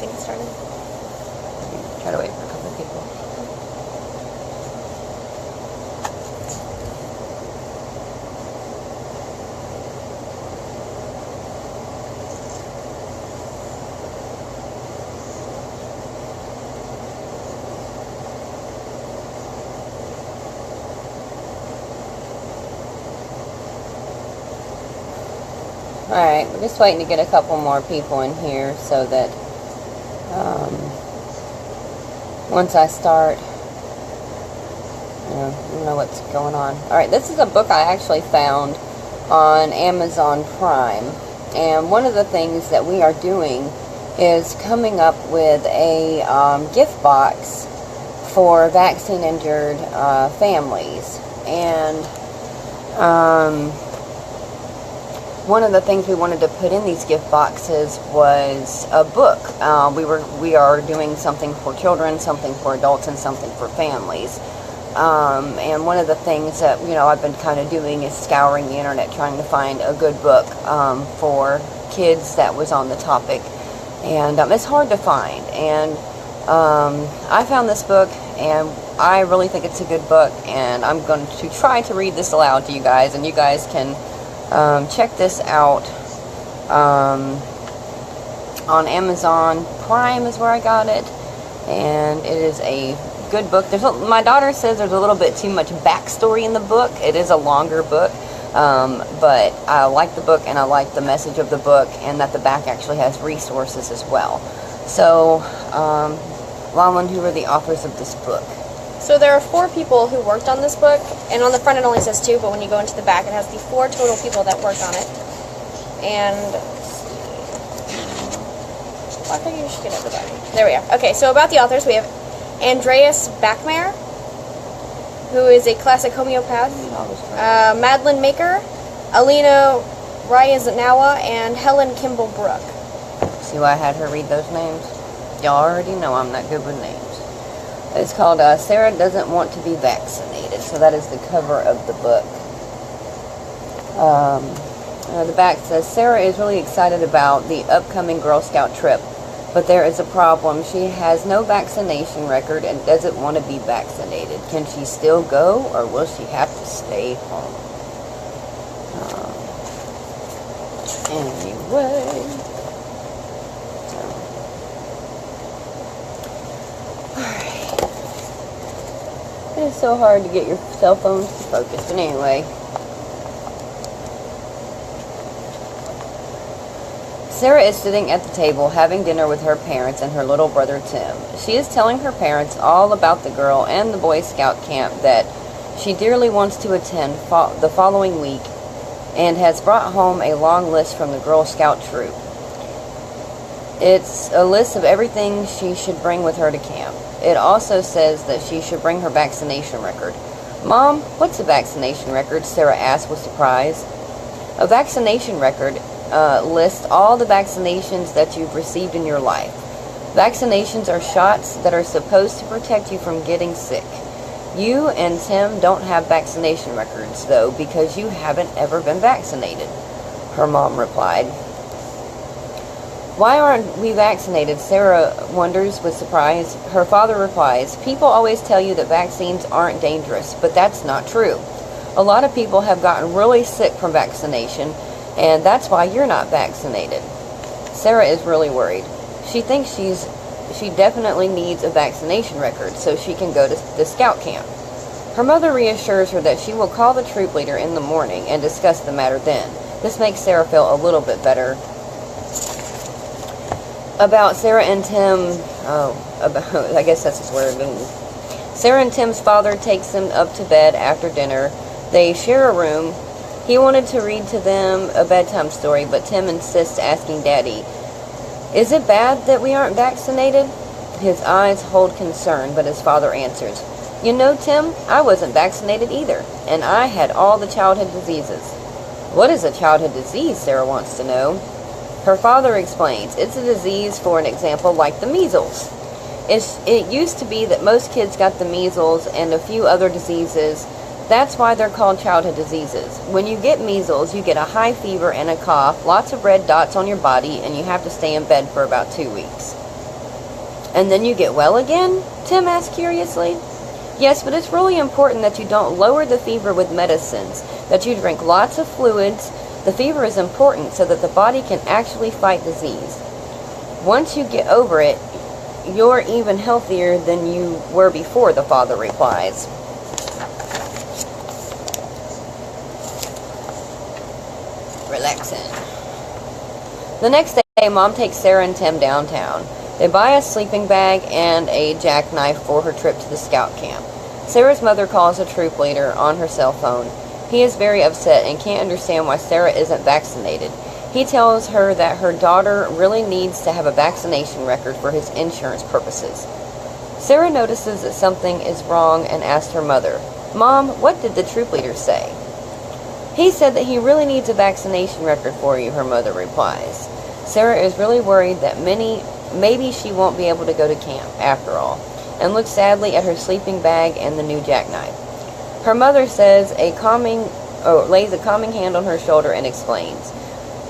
to get started. Try to wait for a couple of people. Alright, we're just waiting to get a couple more people in here so that once I start, you know what's going on. Alright, this is a book I actually found on Amazon Prime, and one of the things that we are doing is coming up with a gift box for vaccine-injured families, and one of the things we wanted to put in these gift boxes was a book. We are doing something for children, something for adults, and something for families. And one of the things that I've been kind of doing is scouring the internet, trying to find a good book for kids that was on the topic. And it's hard to find. And I found this book, and I really think it's a good book. And I'm going to try to read this aloud to you guys, and you guys can check this out on Amazon Prime is where I got it, and it is a good book. My daughter says there's a little bit too much backstory in the book. It is a longer book, but I like the book, and I like the message of the book, and that the back actually has resources as well. So, Lalyn, who are the authors of this book? So there are 4 people who worked on this book, and on the front it only says 2, but when you go into the back it has the 4 total people that worked on it. And I think you should get everybody. There we are. Okay, so about the authors, we have Andreas Bachmair, who is a classic homeopath, Madeline Maker, Alina Ryazanawa, and Helen Kimball Brook. See why I had her read those names? Y'all already know I'm not good with names. It's called Sarah Doesn't Want to Be Vaccinated. So that is the cover of the book. The back says, Sarah is really excited about the upcoming Girl Scout trip, but there is a problem. She has no vaccination record and doesn't want to be vaccinated. Can she still go, or will she have to stay home? Anyway. It's so hard to get your cell phones to focus. But anyway, Sarah is sitting at the table having dinner with her parents and her little brother Tim. She is telling her parents all about the girl and the Boy Scout camp that she dearly wants to attend the following week, and has brought home a long list from the Girl Scout troop. It's a list of everything she should bring with her to camp. It also says that she should bring her vaccination record. Mom, what's a vaccination record? Sarah asked with surprise. A vaccination record lists all the vaccinations that you've received in your life. Vaccinations are shots that are supposed to protect you from getting sick. You and Tim don't have vaccination records, though, because you haven't ever been vaccinated, her mom replied. Why aren't we vaccinated? Sarah wonders with surprise. Her father replies, people always tell you that vaccines aren't dangerous, but that's not true. A lot of people have gotten really sick from vaccination, and that's why you're not vaccinated. Sarah is really worried. She thinks she definitely needs a vaccination record so she can go to the scout camp. Her mother reassures her that she will call the troop leader in the morning and discuss the matter then. This makes Sarah feel a little bit better. About Sarah and Tim, I guess that's his word. Sarah and Tim's father takes them up to bed after dinner. They share a room. He wanted to read to them a bedtime story, but Tim insists, asking Daddy, is it bad that we aren't vaccinated? His eyes hold concern, but his father answers, you know, Tim, I wasn't vaccinated either, and I had all the childhood diseases. What is a childhood disease? Sarah wants to know. Her father explains, it's a disease, for an example, like the measles. It used to be that most kids got the measles and a few other diseases. That's why they're called childhood diseases. When you get measles, you get a high fever and a cough, lots of red dots on your body, and you have to stay in bed for about 2 weeks. And then you get well again? Tim asked curiously. Yes, but it's really important that you don't lower the fever with medicines, that you drink lots of fluids. The fever is important so that the body can actually fight disease. Once you get over it, you're even healthier than you were before, the father replies. Relaxing. The next day, Mom takes Sarah and Tim downtown. They buy a sleeping bag and a jackknife for her trip to the scout camp. Sarah's mother calls a troop leader on her cell phone. He is very upset and can't understand why Sarah isn't vaccinated. He tells her that her daughter really needs to have a vaccination record for his insurance purposes. Sarah notices that something is wrong and asks her mother, "Mom, what did the troop leader say?" "He said that he really needs a vaccination record for you," her mother replies. Sarah is really worried that maybe she won't be able to go to camp after all, and looks sadly at her sleeping bag and the new jackknife. Her mother says lays a calming hand on her shoulder and explains,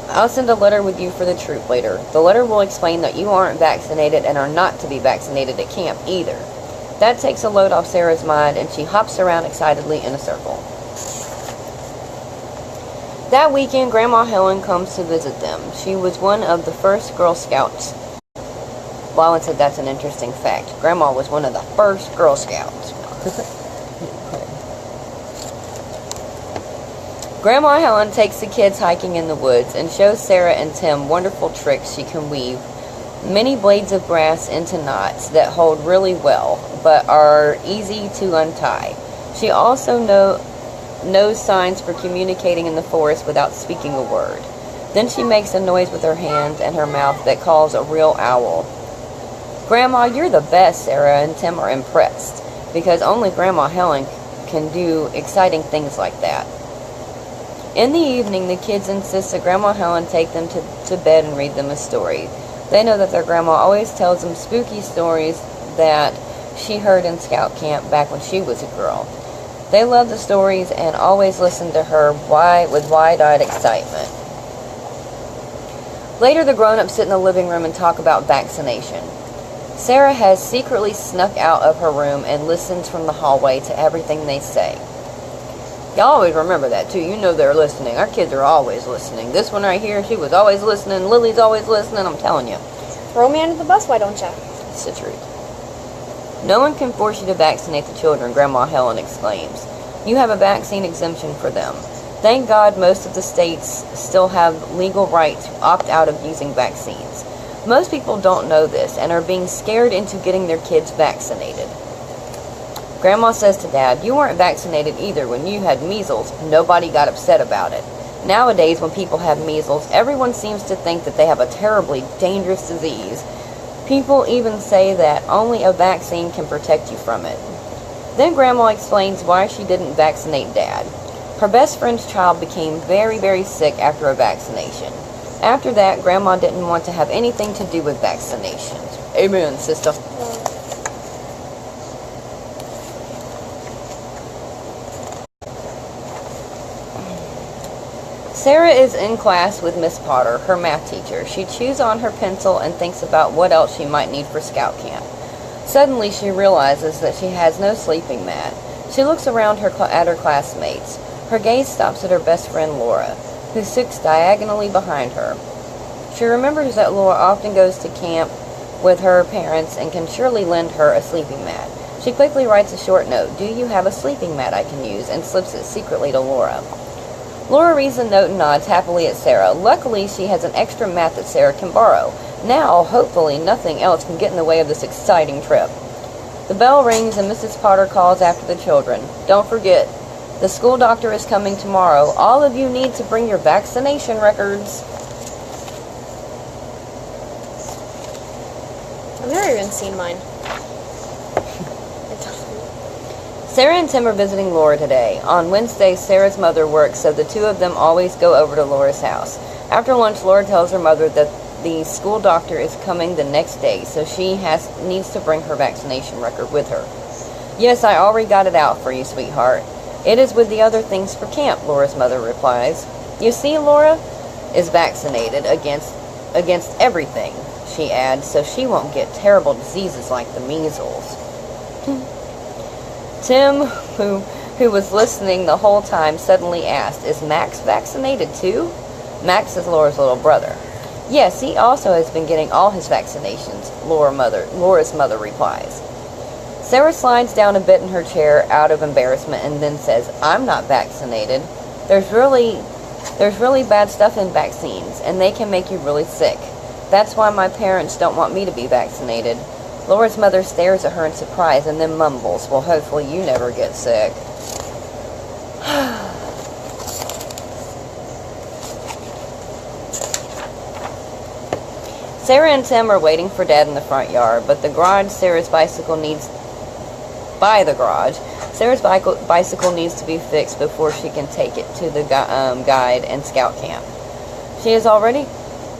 "I'll send a letter with you for the troop leader. The letter will explain that you aren't vaccinated and are not to be vaccinated at camp either." That takes a load off Sarah's mind, and she hops around excitedly in a circle. That weekend, Grandma Helen comes to visit them. She was one of the first Girl Scouts. Lalyn said that's an interesting fact. Grandma was one of the first Girl Scouts. Grandma Helen takes the kids hiking in the woods and shows Sarah and Tim wonderful tricks she can weave many blades of grass into knots that hold really well, but are easy to untie. She also knows signs for communicating in the forest without speaking a word. Then she makes a noise with her hands and her mouth that calls a real owl. "Grandma, you're the best," Sarah and Tim are impressed, because only Grandma Helen can do exciting things like that. In the evening, the kids insist that Grandma Helen take them to bed and read them a story. They know that their grandma always tells them spooky stories that she heard in scout camp back when she was a girl. They love the stories and always listen to her with wide-eyed excitement. Later, the grown-ups sit in the living room and talk about vaccination. Sarah has secretly snuck out of her room and listens from the hallway to everything they say. Y'all always remember that, too. You know they're listening. Our kids are always listening. This one right here, she was always listening. Lily's always listening. I'm telling you. Throw me under the bus, why don't ya? It's the truth. "No one can force you to vaccinate the children," Grandma Helen exclaims. "You have a vaccine exemption for them. Thank God most of the states still have legal right to opt out of using vaccines. Most people don't know this and are being scared into getting their kids vaccinated." Grandma says to Dad, "You weren't vaccinated either when you had measles. Nobody got upset about it. Nowadays, when people have measles, everyone seems to think that they have a terribly dangerous disease. People even say that only a vaccine can protect you from it." Then Grandma explains why she didn't vaccinate Dad. Her best friend's child became very, very sick after a vaccination. After that, Grandma didn't want to have anything to do with vaccinations. Amen, sister. Sarah is in class with Miss Potter, her math teacher. She chews on her pencil and thinks about what else she might need for scout camp. Suddenly, she realizes that she has no sleeping mat. She looks around at her classmates. Her gaze stops at her best friend Laura, who sits diagonally behind her. She remembers that Laura often goes to camp with her parents and can surely lend her a sleeping mat. She quickly writes a short note, "Do you have a sleeping mat I can use?" and slips it secretly to Laura. Laura reads the note and nods happily at Sarah. Luckily, she has an extra mat that Sarah can borrow. Now, hopefully, nothing else can get in the way of this exciting trip. The bell rings and Mrs. Potter calls after the children. "Don't forget, the school doctor is coming tomorrow. All of you need to bring your vaccination records." I've never even seen mine. Sarah and Tim are visiting Laura today. On Wednesday, Sarah's mother works, so the two of them always go over to Laura's house. After lunch, Laura tells her mother that the school doctor is coming the next day, so she needs to bring her vaccination record with her. "Yes, I already got it out for you, sweetheart. It is with the other things for camp," Laura's mother replies. "You see, Laura is vaccinated against against everything, she adds, so she won't get terrible diseases like the measles. Tim, who was listening the whole time, suddenly asked, is Max vaccinated too? Max is Laura's little brother. Yes, he also has been getting all his vaccinations, Laura's mother replies. Sarah slides down a bit in her chair out of embarrassment and then says, I'm not vaccinated. There's really bad stuff in vaccines, and they can make you really sick. That's why my parents don't want me to be vaccinated. Laura's mother stares at her in surprise and then mumbles, well, hopefully you never get sick. Sarah and Tim are waiting for Dad in the front yard, but Sarah's bicycle needs to be fixed before she can take it to the guide and scout camp. She has already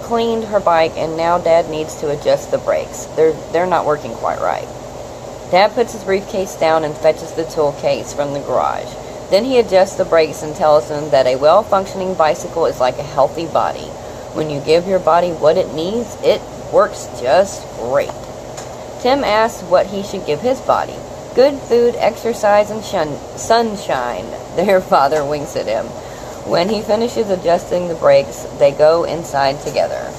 cleaned her bike, and now Dad needs to adjust the brakes. They're not working quite right. Dad puts his briefcase down and fetches the tool case from the garage. Then he adjusts the brakes and tells them that a well-functioning bicycle is like a healthy body. When you give your body what it needs, it works just great. Tim asks what he should give his body. Good food, exercise, and sunshine. Their father winks at him. When he finishes adjusting the brakes, they go inside together.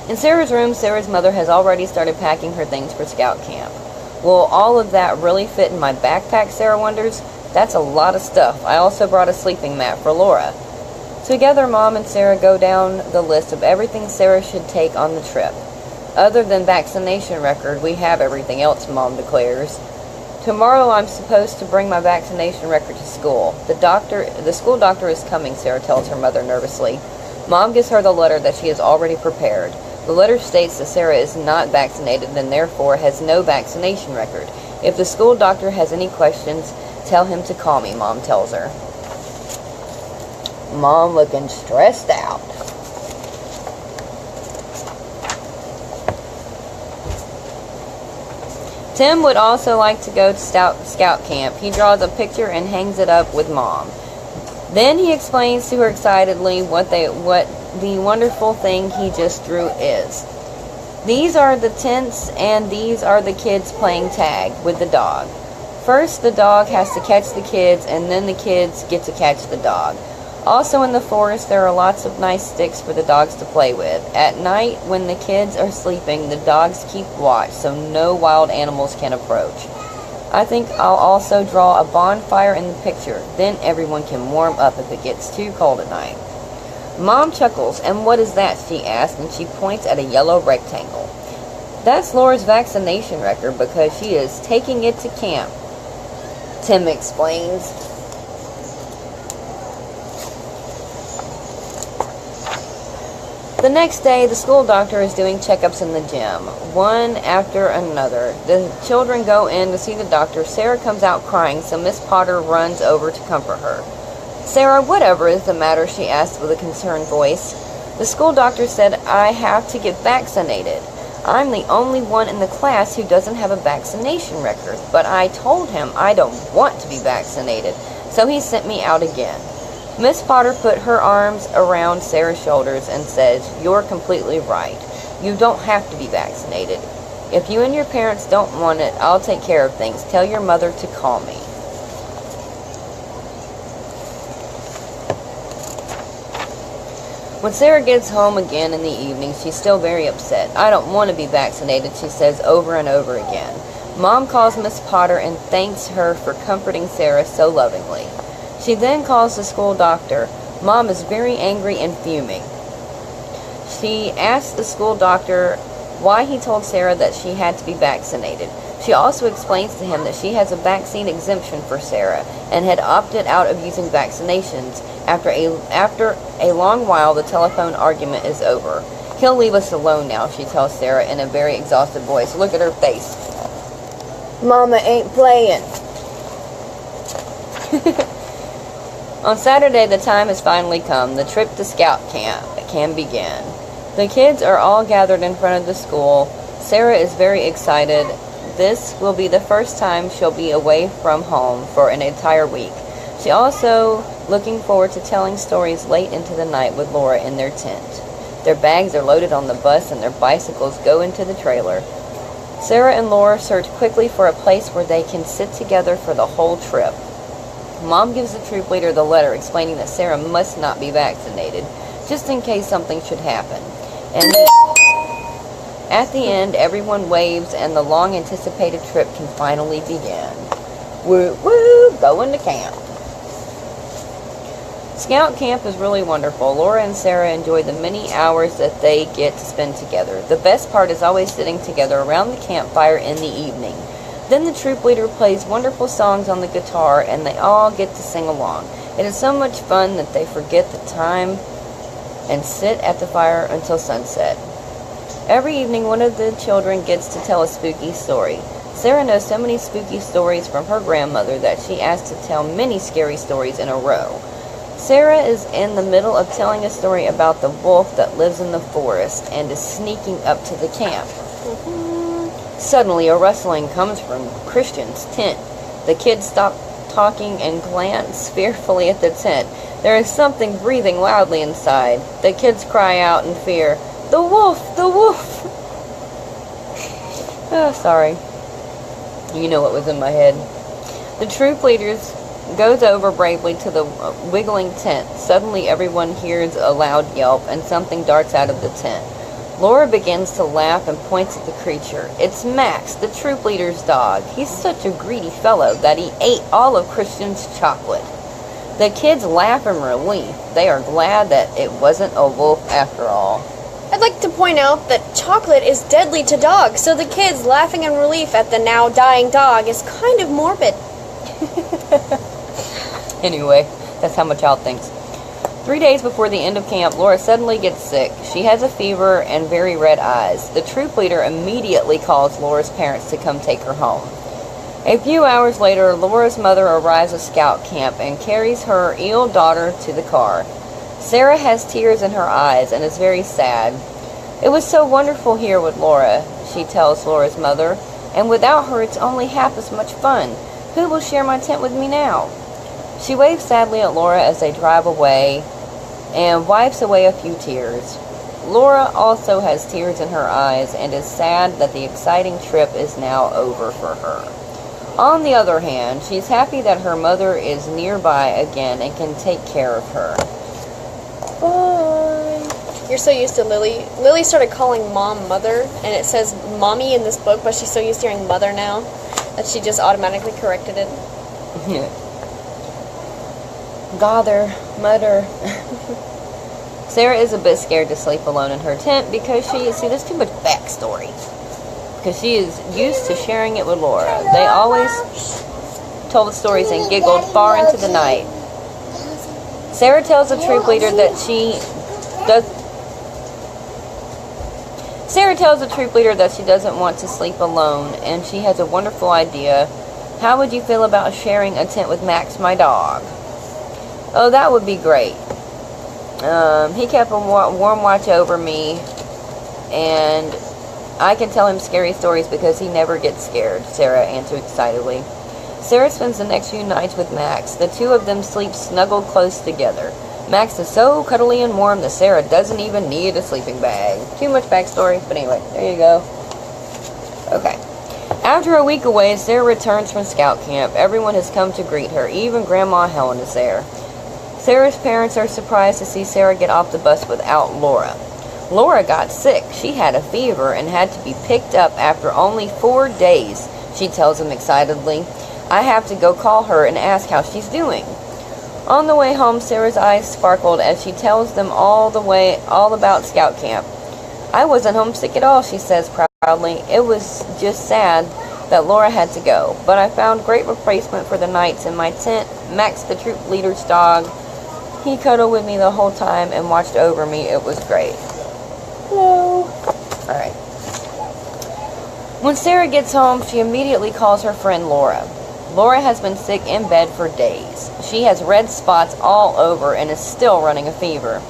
In Sarah's room, Sarah's mother has already started packing her things for scout camp. Will all of that really fit in my backpack, Sarah wonders? That's a lot of stuff. I also brought a sleeping mat for Laura. Together, Mom and Sarah go down the list of everything Sarah should take on the trip. Other than vaccination record, we have everything else, Mom declares. Tomorrow I'm supposed to bring my vaccination record to school. The school doctor is coming, Sarah tells her mother nervously. Mom gives her the letter that she has already prepared. The letter states that Sarah is not vaccinated and therefore has no vaccination record. If the school doctor has any questions, tell him to call me, Mom tells her. Mom looking stressed out. Tim would also like to go to scout camp. He draws a picture and hangs it up with Mom. Then he explains to her excitedly what the wonderful thing he just drew is. These are the tents and these are the kids playing tag with the dog. First, the dog has to catch the kids, and then the kids get to catch the dog. Also in the forest, there are lots of nice sticks for the dogs to play with. At night, when the kids are sleeping, the dogs keep watch, so no wild animals can approach. I think I'll also draw a bonfire in the picture. Then everyone can warm up if it gets too cold at night. Mom chuckles, and what is that, she asks, and she points at a yellow rectangle. That's Laura's vaccination record because she is taking it to camp, Tim explains. The next day, the school doctor is doing checkups in the gym, one after another. The children go in to see the doctor. Sarah comes out crying, so Miss Potter runs over to comfort her. Sarah, whatever is the matter, she asked with a concerned voice. The school doctor said I have to get vaccinated. I'm the only one in the class who doesn't have a vaccination record, but I told him I don't want to be vaccinated, so he sent me out again. Miss Potter put her arms around Sarah's shoulders and says, you're completely right. You don't have to be vaccinated. If you and your parents don't want it, I'll take care of things. Tell your mother to call me. When Sarah gets home again in the evening, she's still very upset. I don't want to be vaccinated, she says over and over again. Mom calls Miss Potter and thanks her for comforting Sarah so lovingly. She then calls the school doctor. Mom is very angry and fuming. She asks the school doctor why he told Sarah that she had to be vaccinated. She also explains to him that she has a vaccine exemption for Sarah and had opted out of using vaccinations. After a long while, the telephone argument is over. He'll leave us alone now, she tells Sarah in a very exhausted voice. Look at her face. Mama ain't playing. On Saturday, the time has finally come. The trip to scout camp can begin. The kids are all gathered in front of the school. Sarah is very excited. This will be the first time she'll be away from home for an entire week. She also looking forward to telling stories late into the night with Laura in their tent. Their bags are loaded on the bus and their bicycles go into the trailer. Sarah and Laura search quickly for a place where they can sit together for the whole trip. Mom gives the troop leader the letter explaining that Sarah must not be vaccinated, just in case something should happen. And at the end, everyone waves and the long-anticipated trip can finally begin. Woo woo, going to camp. Scout camp is really wonderful. Laura and Sarah enjoy the many hours that they get to spend together. The best part is always sitting together around the campfire in the evening. Then the troop leader plays wonderful songs on the guitar and they all get to sing along. It is so much fun that they forget the time and sit at the fire until sunset. Every evening one of the children gets to tell a spooky story. Sarah knows so many spooky stories from her grandmother that she asks to tell many scary stories in a row. Sarah is in the middle of telling a story about the wolf that lives in the forest and is sneaking up to the camp. Suddenly, a rustling comes from Christian's tent. The kids stop talking and glance fearfully at the tent. There is something breathing loudly inside. The kids cry out in fear, "The wolf! The wolf!" Oh, sorry. You know what was in my head. The troop leaders goes over bravely to the wiggling tent. Suddenly, everyone hears a loud yelp and something darts out of the tent. Laura begins to laugh and points at the creature. It's Max, the troop leader's dog. He's such a greedy fellow that he ate all of Christian's chocolate. The kids laugh in relief. They are glad that it wasn't a wolf after all. I'd like to point out that chocolate is deadly to dogs, so the kids laughing in relief at the now dying dog is kind of morbid. Anyway, that's how my child thinks. 3 days before the end of camp, Laura suddenly gets sick. She has a fever and very red eyes. The troop leader immediately calls Laura's parents to come take her home. A few hours later, Laura's mother arrives at scout camp and carries her ill daughter to the car. Sarah has tears in her eyes and is very sad. It was so wonderful here with Laura, she tells Laura's mother, and without her it's only half as much fun. Who will share my tent with me now? She waves sadly at Laura as they drive away and wipes away a few tears. Laura also has tears in her eyes and is sad that the exciting trip is now over for her. On the other hand, she's happy that her mother is nearby again and can take care of her. Bye. You're so used to Lily. Lily started calling Mom Mother, and it says Mommy in this book, but she's so used to hearing Mother now that she just automatically corrected it. Gother, Mother. Sarah is a bit scared to sleep alone in her tent because there's too much backstory. Because she is used to sharing it with Laura. They always told the stories and giggled far into the night. Sarah tells the troop leader that she doesn't want to sleep alone, and she has a wonderful idea. How would you feel about sharing a tent with Max, my dog? Oh, that would be great. He kept a warm watch over me, and I can tell him scary stories because he never gets scared, Sarah answered excitedly. Sarah spends the next few nights with Max. The two of them sleep snuggled close together. Max is so cuddly and warm that Sarah doesn't even need a sleeping bag. Too much backstory, but anyway, there you go. Okay. After a week away, Sarah returns from scout camp. Everyone has come to greet her. Even Grandma Helen is there. Sarah's parents are surprised to see Sarah get off the bus without Laura. Laura got sick. She had a fever and had to be picked up after only 4 days, she tells them excitedly. I have to go call her and ask how she's doing. On the way home, Sarah's eyes sparkled as she tells them all about scout camp. I wasn't homesick at all, she says proudly. It was just sad that Laura had to go, but I found great replacement for the nights in my tent. Max, the troop leader's dog, he cuddled with me the whole time and watched over me. It was great. Hello. Alright. When Sarah gets home, she immediately calls her friend Laura. Laura has been sick in bed for days. She has red spots all over and is still running a fever.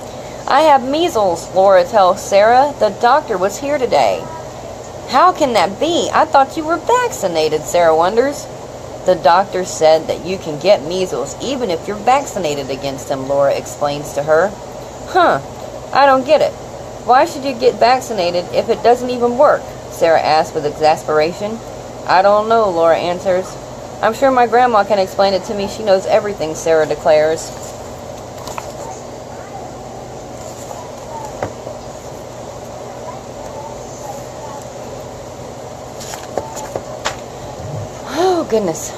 I have measles, Laura tells Sarah. The doctor was here today. How can that be? I thought you were vaccinated, Sarah wonders. The doctor said that you can get measles even if you're vaccinated against them, Laura explains to her. Huh, I don't get it. Why should you get vaccinated if it doesn't even work? Sarah asks with exasperation. I don't know, Laura answers. I'm sure my grandma can explain it to me. She knows everything, Sarah declares. Oh, goodness.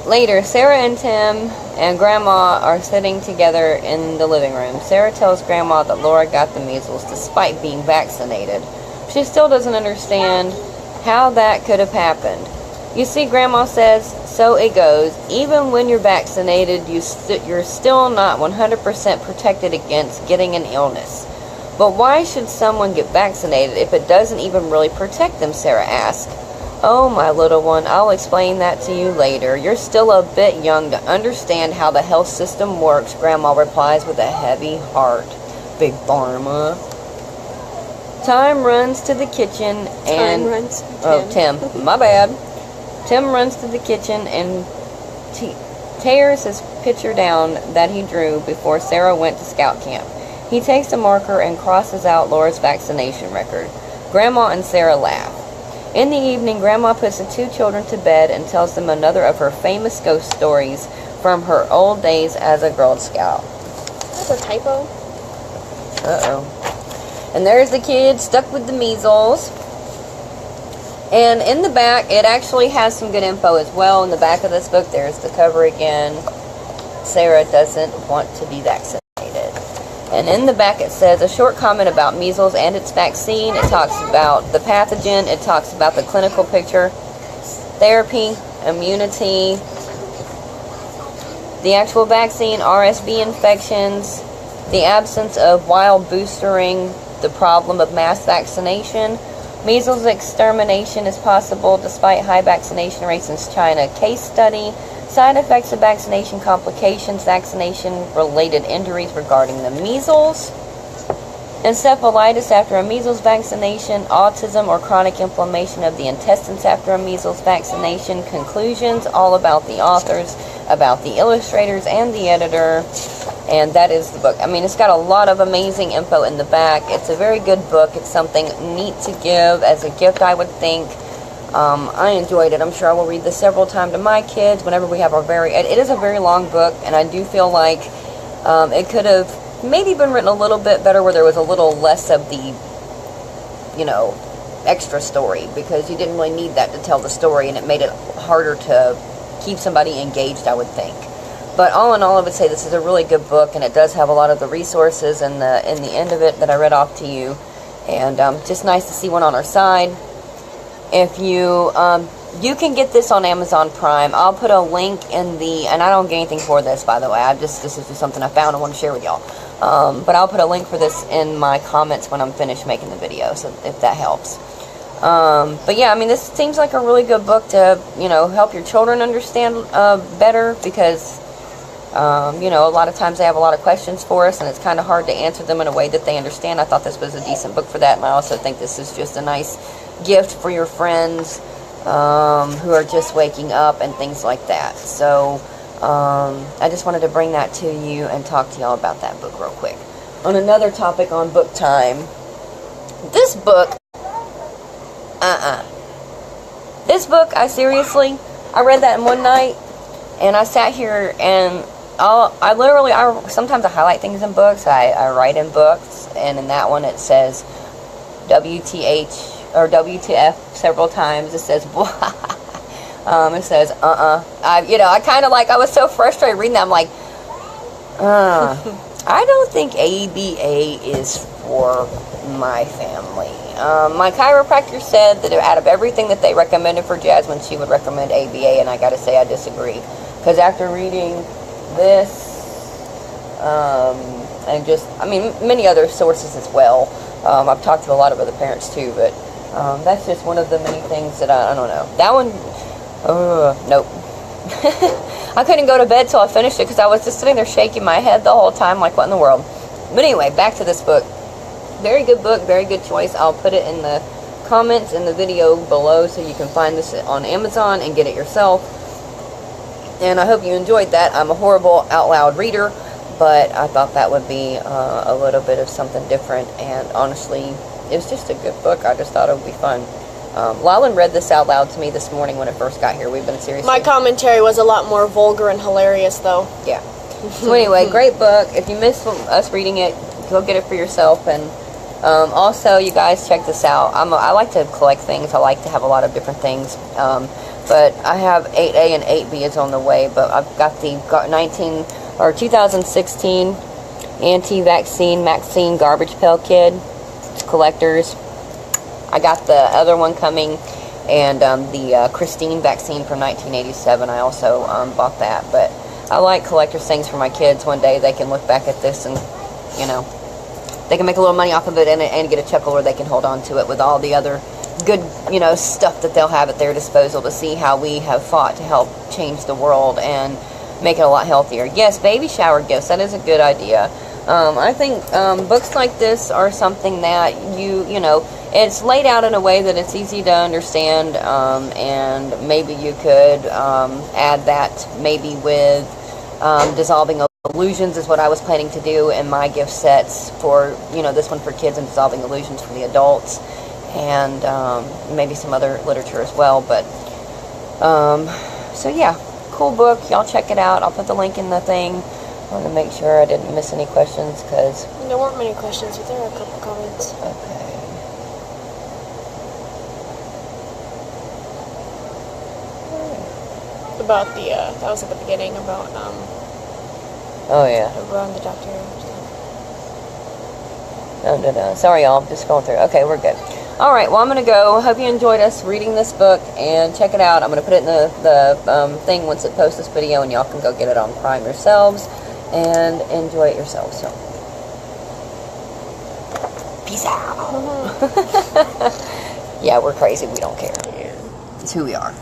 Later, Sarah and Tim and Grandma are sitting together in the living room. Sarah tells Grandma that Laura got the measles despite being vaccinated. She still doesn't understand how that could have happened. You see, Grandma says, so it goes. Even when you're vaccinated, you're still not 100% protected against getting an illness. But why should someone get vaccinated if it doesn't even really protect them, Sarah asked. Oh, my little one, I'll explain that to you later. You're still a bit young to understand how the health system works, Grandma replies with a heavy heart. Big Pharma. Time runs to the kitchen and... Tim. My bad. Tim runs to the kitchen and tears his picture down that he drew before Sarah went to scout camp. He takes a marker and crosses out Laura's vaccination record. Grandma and Sarah laugh. In the evening, Grandma puts the two children to bed and tells them another of her famous ghost stories from her old days as a Girl Scout. That's a typo. Uh-oh. And there's the kid stuck with the measles. And in the back, it actually has some good info as well. In the back of this book, there's the cover again. Sarah doesn't want to be vaccinated. And in the back it says a short comment about measles and its vaccine. It talks about the pathogen. It talks about the clinical picture, therapy, immunity, the actual vaccine, RSV infections, the absence of wild boostering, the problem of mass vaccination, measles extermination is possible despite high vaccination rates in China, case study, side effects of vaccination, complications, vaccination-related injuries regarding the measles, encephalitis after a measles vaccination, autism or chronic inflammation of the intestines after a measles vaccination, conclusions, all about the authors, about the illustrators and the editor, and that is the book. I mean, it's got a lot of amazing info in the back. It's a very good book. It's something neat to give as a gift, I would think. I enjoyed it. I'm sure I will read this several times to my kids whenever we have it is a very long book, and I do feel like it could have maybe been written a little bit better where there was a little less of the, extra story, because you didn't really need that to tell the story, and it made it harder to keep somebody engaged, I would think. But all in all, I would say this is a really good book, and it does have a lot of the resources in the end of it that I read off to you, and just nice to see one on our side. If you can get this on Amazon Prime. I'll put a link in and I don't get anything for this, by the way. This is just something I found and want to share with y'all. But I'll put a link for this in my comments when I'm finished making the video, so if that helps. But yeah, I mean, this seems like a really good book to, help your children understand better, because, a lot of times they have a lot of questions for us, and it's kind of hard to answer them in a way that they understand. I thought this was a decent book for that, and I also think this is just a nice gift for your friends who are just waking up and things like that. So I just wanted to bring that to you and talk to y'all about that book real quick. On another topic on book time, this book, this book, I read that in one night, and I sat here and sometimes I highlight things in books. I write in books, and in that one it says WTH or WTF several times. It says it says I was so frustrated reading that. I'm like, I don't think ABA is for my family. My chiropractor said that out of everything that they recommended for Jasmine, she would recommend ABA, and I gotta say I disagree, because after reading this and many other sources as well, I've talked to a lot of other parents too, but that's just one of the many things that I don't know. That one, nope. I couldn't go to bed till I finished it, because I was just sitting there shaking my head the whole time, like, what in the world? But anyway, back to this book. Very good book, very good choice. I'll put it in the comments in the video below so you can find this on Amazon and get it yourself. And I hope you enjoyed that. I'm a horrible out loud reader, but I thought that would be a little bit of something different. And honestly, it was just a good book. I just thought it would be fun. Lalyn read this out loud to me this morning when it first got here. We've been seriously. My commentary was a lot more vulgar and hilarious, though. Yeah. So anyway, great book. If you missed us reading it, go get it for yourself. And also, you guys, check this out. I like to collect things. I like to have a lot of different things. But I have 8A and 8B is on the way. But I've got the 2016 anti-vaccine Maxine Garbage Pail Kid. It's collectors. I got the other one coming, and the Christine vaccine from 1987. I also bought that. But I like collector's things for my kids. One day they can look back at this and, you know, they can make a little money off of it and get a chuckle, or they can hold on to it with all the other good, you know, stuff that they'll have at their disposal to see how we have fought to help change the world and make it a lot healthier. Yes, baby shower gifts, that is a good idea. I think books like this are something that you know, it's laid out in a way that it's easy to understand, and maybe you could add that maybe with dissolving illusions is what I was planning to do in my gift sets for, you know, this one for kids and dissolving illusions for the adults, and maybe some other literature as well. But so yeah, cool book. Y'all check it out. I'll put the link in the thing. I want to make sure I didn't miss any questions, because there weren't many questions, but there were a couple comments. Okay. About the that was at the beginning, about oh yeah, around the doctor and stuff. No. Sorry, y'all. Just going through. Okay, we're good. All right. Well, I'm gonna go. Hope you enjoyed us reading this book, and check it out. I'm gonna put it in the thing once it posts this video, and y'all can go get it on Prime yourselves and enjoy it yourselves. So, peace out. Yeah, we're crazy. We don't care. Yeah. It's who we are.